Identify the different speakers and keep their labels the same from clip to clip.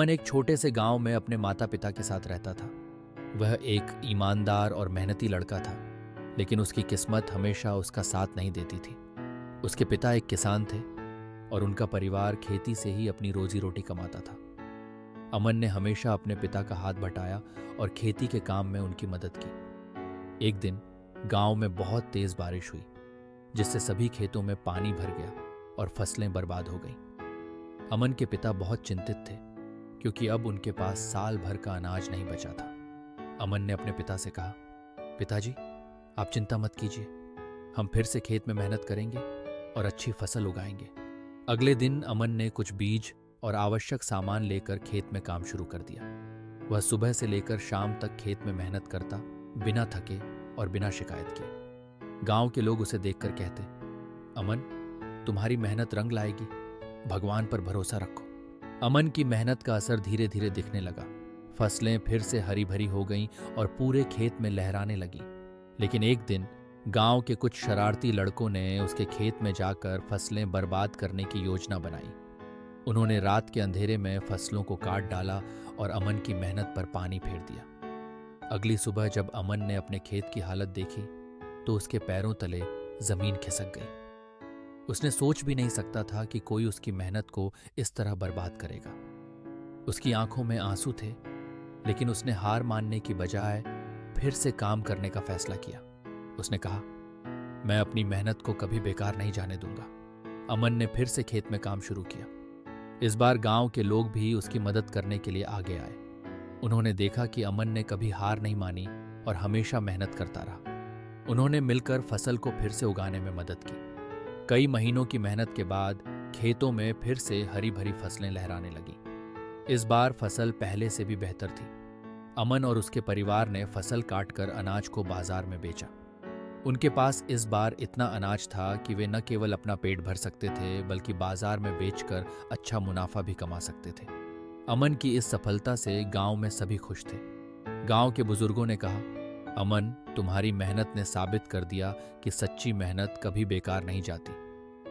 Speaker 1: अमन एक छोटे से गांव में अपने माता पिता के साथ रहता था। वह एक ईमानदार और मेहनती लड़का था, लेकिन उसकी किस्मत हमेशा उसका साथ नहीं देती थी। उसके पिता एक किसान थे और उनका परिवार खेती से ही अपनी रोजी रोटी कमाता था। अमन ने हमेशा अपने पिता का हाथ बटाया और खेती के काम में उनकी मदद की। एक दिन गांव में बहुत तेज बारिश हुई, जिससे सभी खेतों में पानी भर गया और फसलें बर्बाद हो गईं। अमन के पिता बहुत चिंतित थे, क्योंकि अब उनके पास साल भर का अनाज नहीं बचा था। अमन ने अपने पिता से कहा, पिताजी, आप चिंता मत कीजिए, हम फिर से खेत में मेहनत करेंगे और अच्छी फसल उगाएंगे। अगले दिन अमन ने कुछ बीज और आवश्यक सामान लेकर खेत में काम शुरू कर दिया। वह सुबह से लेकर शाम तक खेत में मेहनत करता, बिना थके और बिना शिकायत किए। गांव के लोग उसे देखकर कहते, अमन, तुम्हारी मेहनत रंग लाएगी, भगवान पर भरोसा रखो। अमन की मेहनत का असर धीरे धीरे दिखने लगा। फसलें फिर से हरी भरी हो गईं और पूरे खेत में लहराने लगी। लेकिन एक दिन गांव के कुछ शरारती लड़कों ने उसके खेत में जाकर फसलें बर्बाद करने की योजना बनाई। उन्होंने रात के अंधेरे में फसलों को काट डाला और अमन की मेहनत पर पानी फेर दिया। अगली सुबह जब अमन ने अपने खेत की हालत देखी तो उसके पैरों तले जमीन खिसक गई। उसने सोच भी नहीं सकता था कि कोई उसकी मेहनत को इस तरह बर्बाद करेगा। उसकी आंखों में आंसू थे, लेकिन उसने हार मानने की बजाय फिर से काम करने का फैसला किया। उसने कहा, मैं अपनी मेहनत को कभी बेकार नहीं जाने दूंगा। अमन ने फिर से खेत में काम शुरू किया। इस बार गांव के लोग भी उसकी मदद करने के लिए आगे आए। उन्होंने देखा कि अमन ने कभी हार नहीं मानी और हमेशा मेहनत करता रहा। उन्होंने मिलकर फसल को फिर से उगाने में मदद की। कई महीनों की मेहनत के बाद खेतों में फिर से हरी भरी फसलें लहराने लगी। इस बार फसल पहले से भी बेहतर थी। अमन और उसके परिवार ने फसल काटकर अनाज को बाजार में बेचा। उनके पास इस बार इतना अनाज था कि वे न केवल अपना पेट भर सकते थे, बल्कि बाजार में बेचकर अच्छा मुनाफा भी कमा सकते थे। अमन की इस सफलता से गांव में सभी खुश थे। गांव के बुजुर्गों ने कहा, अमन, तुम्हारी मेहनत ने साबित कर दिया कि सच्ची मेहनत कभी बेकार नहीं जाती।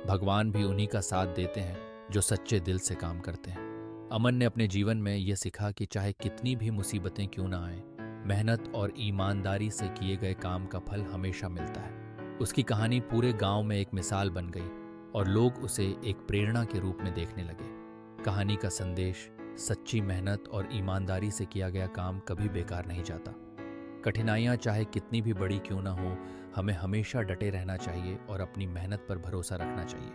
Speaker 1: भगवान भी उन्हीं का साथ देते हैं जो सच्चे दिल से काम करते हैं। अमन ने अपने जीवन में यह सीखा कि चाहे कितनी भी मुसीबतें क्यों ना आए, मेहनत और ईमानदारी से किए गए काम का फल हमेशा मिलता है। उसकी कहानी पूरे गांव में एक मिसाल बन गई और लोग उसे एक प्रेरणा के रूप में देखने लगे। कहानी का संदेश, सच्ची मेहनत और ईमानदारी से किया गया काम कभी बेकार नहीं जाता। कठिनाइयां चाहे कितनी भी बड़ी क्यों ना हो, हमें हमेशा डटे रहना चाहिए और अपनी मेहनत पर भरोसा रखना चाहिए।